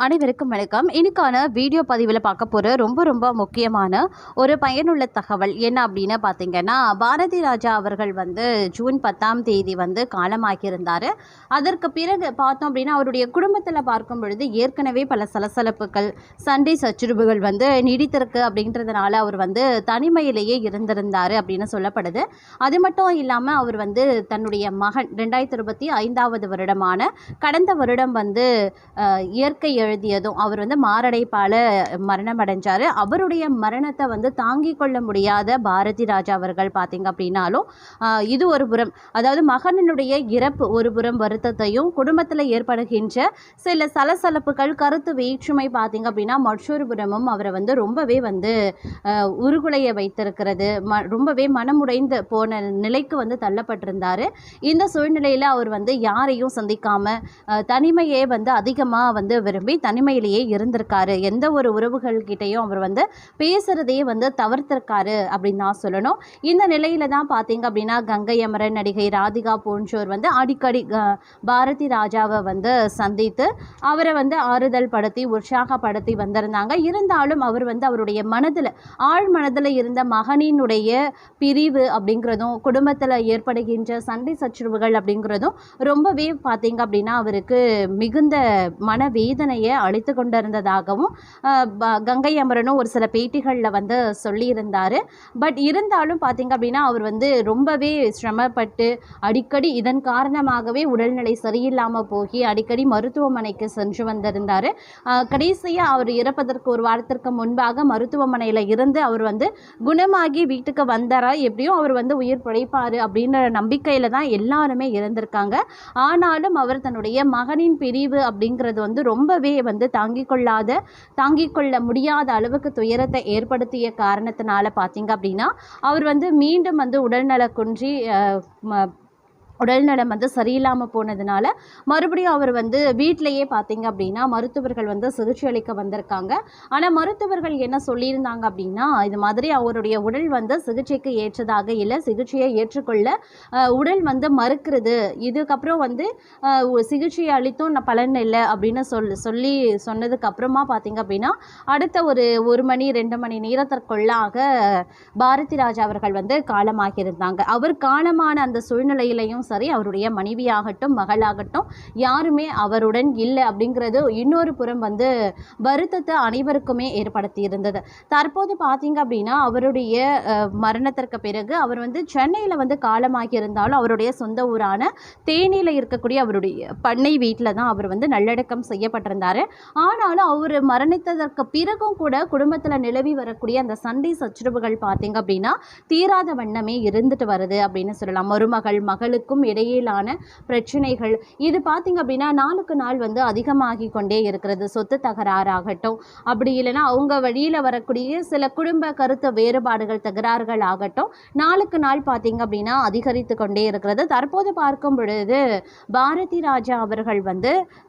அனைவருக்கும் வணக்கம். இன்னைக்கான வீடியோ பதிவில் பார்க்க போகிற ரொம்ப முக்கியமான ஒரு பயனுள்ள தகவல் என்ன அப்படின்னு பார்த்தீங்கன்னா, பாரதி ராஜா அவர்கள் ஜூன் 10ஆம் தேதி காலமாகியிருந்தார். அதற்கு பிறகு பார்த்தோம் அப்படின்னா அவருடைய குடும்பத்தில் பார்க்கும் பொழுது ஏற்கனவே பல சலசலப்புகள், சண்டை சச்சுரவுகள் நீடித்திருக்கு. அப்படின்றதுனால அவர் தனிமையிலேயே இருந்திருந்தார் அப்படின்னு சொல்லப்படுது. அது மட்டும் இல்லாமல் அவர் தன்னுடைய மகன் 2025வது வருடமான கடந்த வருடம் இயற்கை எழுதியதும் அவர் மாரடைப்பால் மரணம் அடைஞ்சார். அவருடைய மரணத்தை தாங்கி கொள்ள முடியாத பாரதி ராஜா அவர்கள் பார்த்தீங்க அப்படின்னாலும் இது ஒரு புறம், அதாவது மகனினுடைய இறப்பு ஒரு புறம் வருத்தத்தையும், குடும்பத்தில் ஏற்படுகின்ற சில சலசலப்புகள், கருத்து வேற்றுமை பார்த்தீங்க அப்படின்னா மற்றொரு புறமும் அவரை ரொம்பவே உருகுலைய வைத்திருக்கிறது. ரொம்பவே மனமுடைந்து போன நிலைக்கு தள்ளப்பட்டிருந்தார். இந்த சூழ்நிலையில் அவர் யாரையும் சந்திக்காமல் தனிமையே அதிகமாக விரும்பி தனிமையிலேயே இருந்திருக்காரு. எந்த ஒரு உறவுகள்கிட்டையும் அவர் பேசுறதையே தவிர்த்திருக்காரு அப்படின்னு தான் சொல்லணும். இந்த நிலையில தான் பார்த்தீங்க அப்படின்னா கங்கை அமரன், நடிகை ராதிகா போன்றோர் அடிக்கடி பாரதி ராஜாவை சந்தித்து அவரை ஆறுதல் படுத்தி உற்சாகப்படுத்தி வந்திருந்தாங்க. இருந்தாலும் அவர் அவருடைய மனதில், ஆழ் மனதில் இருந்த மகனினுடைய பிரிவு அப்படிங்கிறதும், குடும்பத்தில் ஏற்படுகின்ற சண்டை சச்சுரவுகள் அப்படிங்கிறதும் ரொம்பவே பார்த்தீங்க அப்படின்னா அவருக்கு மிகுந்த மனவேதனையை அளித்து கொண்டிருந்ததாகவும் கங்கை அமரனும் ஒரு சில பேட்டிகளில் சொல்லியிருந்தார். பட் இருந்தாலும் பார்த்தீங்க அப்படின்னா அவர் ரொம்பவே சிரமப்பட்டு அடிக்கடி இதன் காரணமாகவே உடல்நிலை சரியில்லாமல் போகி அடிக்கடி மருத்துவமனைக்கு சென்று வந்திருந்தார். கடைசியாக அவர் இறப்பதற்கு ஒரு வாரத்திற்கு முன்பாக மருத்துவமனையில் இருந்து அவர் குணமாகி வீட்டுக்கு வந்தாரா, எப்படியும் அவர் உயிர் பிழைப்பார் அப்படின்ற நம்பிக்கையில் தான் எல்லாருமே இருந்திருக்காங்க. ஆனாலும் அவர் தன்னுடைய மகனின் பிரிவு அப்படிங்கிறது ரொம்பவே தாங்கிக் கொள்ள முடியாத அளவுக்கு துயரத்தை ஏற்படுத்திய காரணத்தினால பார்த்தீங்க அப்படின்னா அவர் மீண்டும் உடல்நல குன்றி உடல்நலம் சரியில்லாமல் போனதுனால மறுபடியும் அவர் வீட்டிலையே பார்த்தீங்க அப்படின்னா மருத்துவர்கள் சிகிச்சை அளிக்க வந்திருக்காங்க. ஆனால் மருத்துவர்கள் என்ன சொல்லியிருந்தாங்க அப்படின்னா, இது மாதிரி அவருடைய உடல் சிகிச்சைக்கு ஏற்றதாக இல்லை, சிகிச்சையை ஏற்றுக்கொள்ள உடல் மறுக்கிறது, இதுக்கப்புறம் சிகிச்சை அளித்தும் பலன் இல்லை அப்படின்னு சொல்லி சொன்னதுக்கு அப்புறமா பார்த்தீங்க அப்படின்னா அடுத்த ஒரு மணி 2 மணி நேரத்திற்குள்ளாக பாரதி ராஜா அவர்கள் காலமாகியிருந்தாங்க. அவர் காலமான அந்த சூழ்நிலையிலையும் சரி, அவருடைய மனைவியாகட்டும் மகளாகட்டும் யாருமே அவருடன் இல்லை அப்படிங்கிறது இன்னொரு புறம் வருத்தத்தை அனைவருக்குமே ஏற்படுத்தி இருந்தது. தற்போது பார்த்தீங்க அப்படின்னா அவருடைய மரணத்திற்கு பிறகு அவர் சென்னையில் காலமாகி இருந்தாலும் அவருடைய சொந்த ஊரான தேனியில் இருக்கக்கூடிய அவருடைய பண்ணை வீட்டில் தான் அவர் நல்லடக்கம் செய்யப்பட்டிருந்தார். ஆனாலும் அவர் மரணித்ததற்கு பிறகும் கூட குடும்பத்தில் நிலவி வரக்கூடிய அந்த சண்டை சச்சுரவுகள் பார்த்தீங்க அப்படின்னா தீராத வண்ணமே இருந்துட்டு வருது அப்படின்னு சொல்லலாம். மருமகள் மகளுக்கும் இடையிலான பிரச்சனைகள் இது பார்த்தீங்க அப்படின்னா நாளுக்கு நாள் அதிகமாகி கொண்டே இருக்கிறது. சொத்து தகராறாகட்டும், அப்படி இல்லைன்னா அவங்க வழியில் வரக்கூடிய சில குடும்ப கருத்து வேறுபாடுகள், தகராறுகள் ஆகட்டும், நாளுக்கு நாள் பார்த்தீங்க அப்படின்னா அதிகரித்து கொண்டே இருக்கிறது. தற்போது பார்க்கும் பொழுது பாரதி ராஜா அவர்கள்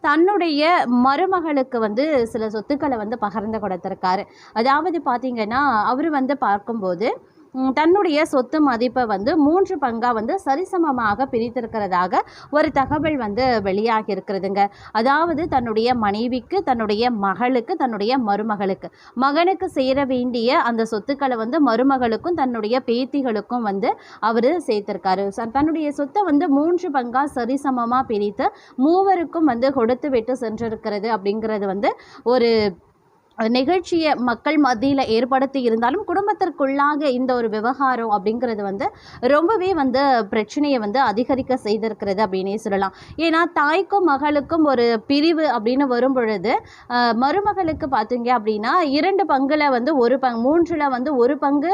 தன்னுடைய மருமகளுக்கு சில சொத்துக்களை பகிர்ந்து கொடுத்திருக்காரு. அதாவது பார்த்தீங்கன்னா அவர் பார்க்கும்போது தன்னுடைய சொத்து மதிப்பை 3 பங்காக சரிசமமாக பிரித்திருக்கிறதாக ஒரு தகவல் வெளியாகி இருக்கிறதுங்க. அதாவது தன்னுடைய மனைவிக்கு, தன்னுடைய மகளுக்கு, தன்னுடைய மருமகளுக்கு, மகனுக்கு சேர வேண்டிய அந்த சொத்துக்களை மருமகளுக்கும் தன்னுடைய பேத்திகளுக்கும் அவர் சேர்த்திருக்காரு. தன்னுடைய சொத்தை 3 பங்காக சரிசமமாக பிரித்து மூவருக்கும் கொடுத்து விட்டு சென்றிருக்கிறது அப்படிங்கிறது ஒரு நிகழ்ச்சியை மக்கள் மத்தியில் ஏற்படுத்தி இருந்தாலும் குடும்பத்திற்குள்ளாக இந்த ஒரு விவகாரம் அப்படிங்கிறது ரொம்பவே பிரச்சனையை அதிகரிக்க செய்திருக்கிறது அப்படின்னே சொல்லலாம். ஏன்னா தாய்க்கும் மகளுக்கும் ஒரு பிரிவு அப்படின்னு வரும் பொழுது மருமகளுக்கு பார்த்தீங்க அப்படின்னா 2 பங்குல ஒரு பங்கு, 3ல் ஒரு பங்கு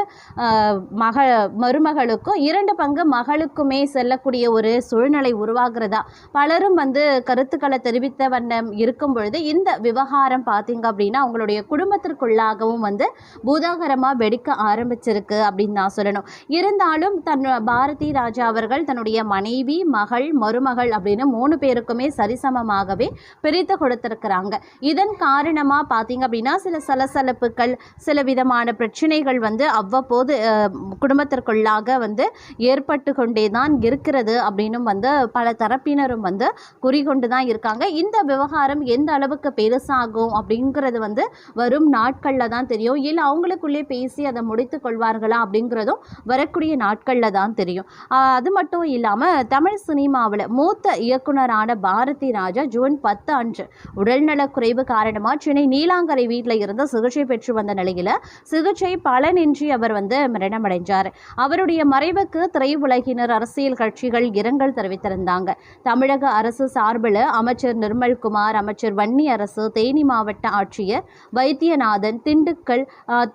மருமகளுக்கும் 2 பங்கு மகளுக்குமே செல்லக்கூடிய ஒரு சூழ்நிலை உருவாகிறதா பலரும் கருத்துக்களை தெரிவித்த வண்ணம் இருக்கும் பொழுது இந்த விவகாரம் பார்த்தீங்க அப்படின்னா அவங்களுடைய அவங்களுடைய குடும்பத்திற்குள்ளாகவும் வந்து பூதாகரமாக வெடிக்க ஆரம்பிச்சிருக்கு அப்படின்னு தான் சொல்லணும். இருந்தாலும் பாரதி ராஜா அவர்கள் தன்னுடைய மனைவி, மகள், மருமகள் அப்படின்னு 3 பேருக்குமே சரிசமமாகவே பிரித்து கொடுத்திருக்கிறாங்க. இதன் காரணமாக பார்த்தீங்க அப்படின்னா சில சலசலப்புகள், சில விதமான பிரச்சனைகள் வந்து அவ்வப்போது குடும்பத்திற்குள்ளாக வந்து ஏற்பட்டு கொண்டே தான் இருக்கிறது அப்படின்னும் வந்து பல தரப்பினரும் வந்து குறிகொண்டு தான் இருக்காங்க. இந்த விவகாரம் எந்த அளவுக்கு பெருசாகும் அப்படிங்கிறது வந்து வரும் நாட்களில் தான் தெரியும். இல்லை அவங்களுக்குள்ளே பேசி அதை முடித்து கொள்வார்களா அப்படிங்கிறதும் வரக்கூடிய நாட்களில் தான் தெரியும். அது மட்டும் இல்லாமல் தமிழ் சினிமாவில் மூத்த இயக்குனரான பாரதி ராஜா ஜூன் 10 அன்று உடல்நலக்குறைவு காரணமாக சென்னை நீலாங்கரை வீட்டில் இருந்து சிகிச்சை பெற்று வந்த நிலையில் சிகிச்சை பலனின்றி அவர் வந்து மரணமடைஞ்சார். அவருடைய மறைவுக்கு திரையுலகினர், அரசியல் கட்சிகள் இரங்கல் தெரிவித்திருந்தாங்க. தமிழக அரசு சார்பில் அமைச்சர் நிர்மல்குமார், அமைச்சர் வன்னி அரசு, தேனி மாவட்ட ஆட்சியர் வைத்தியநாதன், திண்டுக்கல்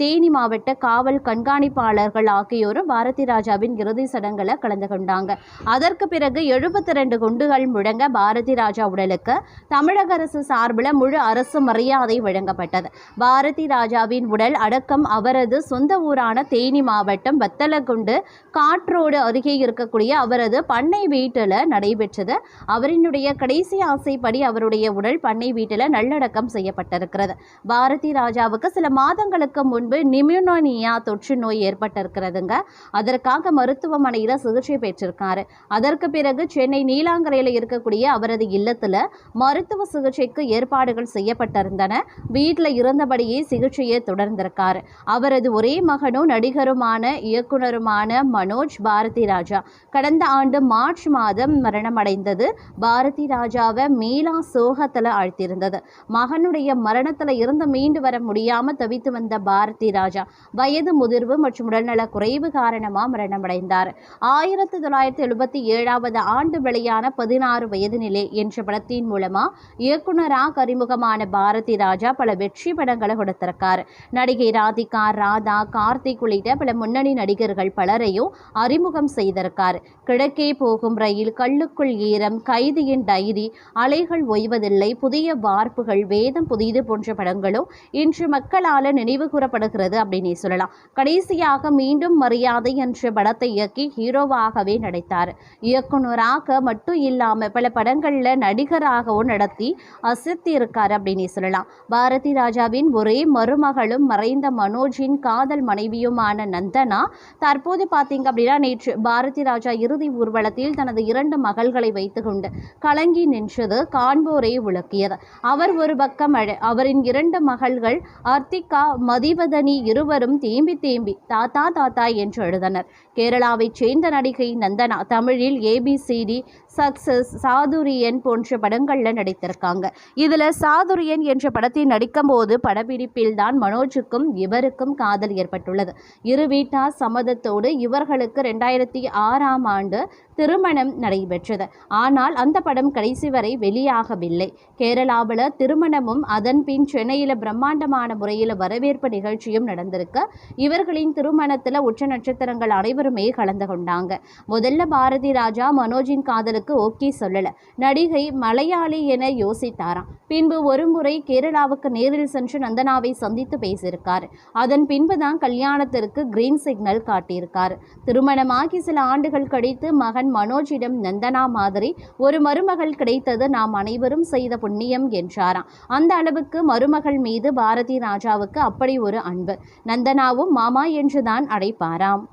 தேனி மாவட்ட காவல் கண்காணிப்பாளர்கள் ஆகியோரும் பாரதி ராஜாவின் இறுதி சடங்கில் கலந்து கொண்டாங்க. அதற்கு பிறகு 72 குண்டுகள் முழங்க பாரதி ராஜா உடலுக்கு தமிழக அரசு சார்பில் முழு அரசு மரியாதை வழங்கப்பட்டது. பாரதி ராஜாவின் உடல் அடக்கம் அவரது சொந்த ஊரான தேனி மாவட்டம் வத்தலகுண்டு காற்றோடு அருகே இருக்கக்கூடிய அவரது பண்ணை வீட்டில் நடைபெற்றது. அவரினுடைய கடைசி ஆசைப்படி அவருடைய உடல் பண்ணை வீட்டில் நல்லடக்கம் செய்யப்பட்டிருக்கிறது. பாரதி ராஜாவுக்கு சில மாதங்களுக்கு முன்பு நிமோனியா தொற்று நோய் ஏற்பட்டிருக்கிறதுங்க. அதற்காக மருத்துவமனையில் சிகிச்சை பெற்றிருக்காரு. அதற்கு பிறகு சென்னை நீலாங்கரையில் இருக்கக்கூடிய அவரது இல்லத்தில் மருத்துவ சிகிச்சைக்கு ஏற்பாடுகள் செய்யப்பட்டிருந்தன. வீட்டில் இருந்தபடியே சிகிச்சையை தொடர்ந்திருக்காரு. அவரது ஒரே மகனும் நடிகருமான இயக்குனருமான மனோஜ் பாரதி ராஜா கடந்த ஆண்டு மார்ச் மாதம் மரணமடைந்தது பாரதி ராஜாவை மேலா சோகத்தில் ஆழ்த்தியிருந்தது. மகனுடைய மரணத்தில் இருந்து மீண்டு வர முடியாமல் தவித்து வந்த பாரதி ராஜா வயது முதிர்வு மற்றும் உடல்நல குறைவு காரணமாக மரணமடைந்தார். 1977 ஆண்டு வெளியான 16 வயது நிலை என்ற படத்தின் மூலமா இயக்குனராக அறிமுகமான பாரதி ராஜா பல வெற்றி படங்களை கொடுத்திருக்காரு. நடிகை ராதிகா, ராதா, கார்த்திக் உள்ளிட்ட பல முன்னணி நடிகர்கள் பலரையும் அறிமுகம் செய்திருக்காரு. கிழக்கே போகும் ரயில், கல்லுக்குள் ஈரம், கைதியின் டைரி, அலைகள் ஓய்வதில்லை, புதிய வார்ப்புகள், வேதம் புதிது போன்ற படங்களும் இன்று மக்களால் நினைவு கூறப்படுகிறது அப்படின்னு சொல்லலாம். கடைசியாக மீண்டும் மரியாதை என்ற படத்தை இயக்கி ஹீரோவாகவே நடித்தார். இயக்குனராக மட்டும் இல்லாம பல படங்கள்ல நடிகராகவும் நடத்தி அசத்தி இருக்காரு அப்படின்னு சொல்லலாம். பாரதி ராஜாவின் ஒரே மருமகளும் மறைந்த மனோஜின் காதல் மனைவியுமான நந்தனா தற்போது பார்த்தீங்க அப்படின்னா நேற்று பாரதி ராஜா இறுதி ஊர்வலத்தில் தனது 2 மகள்களை வைத்துக்கொண்டு கலங்கி நின்றது காண்போரை உலக்கியது. அவர் ஒரு பக்கம் அவரின் 2 மகள்கள் அர்த்திகா, மதிவதனி இருவரும் தேம்பி தேம்பி தாத்தா தாத்தா என்று எழுதனர். கேரளாவைச் சேர்ந்த நடிகை நந்தனா தமிழில் ABCD, சக்சஸ், சாதுரியன் போன்ற படங்கள்ல நடித்திருக்காங்க. இதுல சாதுரியன் என்ற படத்தில் நடிக்கும் போது படப்பிடிப்பில் தான் மனோஜுக்கும் இவருக்கும் காதல் ஏற்பட்டுள்ளது. இரு வீட்டார் சம்மதத்தோடு இவர்களுக்கு 2006ஆம் ஆண்டு திருமணம் நடைபெற்றது. ஆனால் அந்த படம் கடைசி வரை வெளியாகவில்லை. கேரளாவில் திருமணமும் அதன் பின் சென்னையில் பிரம்மாண்டமான முறையில் வரவேற்பு நிகழ்ச்சியும் நடந்திருக்கு. இவர்களின் திருமணத்தில் உச்ச நட்சத்திரங்கள் அனைவருமே கலந்து கொண்டாங்க. முதல்ல பாரதி ராஜா மனோஜின் காதலுக்கு ஓகே சொல்லல. நடிகை மலையாளி என யோசித்தாராம். பின்பு ஒரு முறை கேரளாவுக்கு நேரில் சென்று நந்தனாவை சந்தித்து பேசியிருக்காரு. அதன் பின்புதான் கல்யாணத்திற்கு கிரீன் சிக்னல் காட்டியிருக்காரு. திருமணமாகி சில ஆண்டுகள் கழித்து மகன் மனோஜிடம் நந்தனா மாதிரி ஒரு மருமகள் கிடைத்தது நாம் அனைவரும் செய்த புண்ணியம் என்றாராம். அந்த அளவுக்கு மருமகள் மீது பாரதி ராஜாவுக்கு அப்படி ஒரு அன்பு. நந்தனாவும் மாமா என்றுதான் அழைப்பாராம்.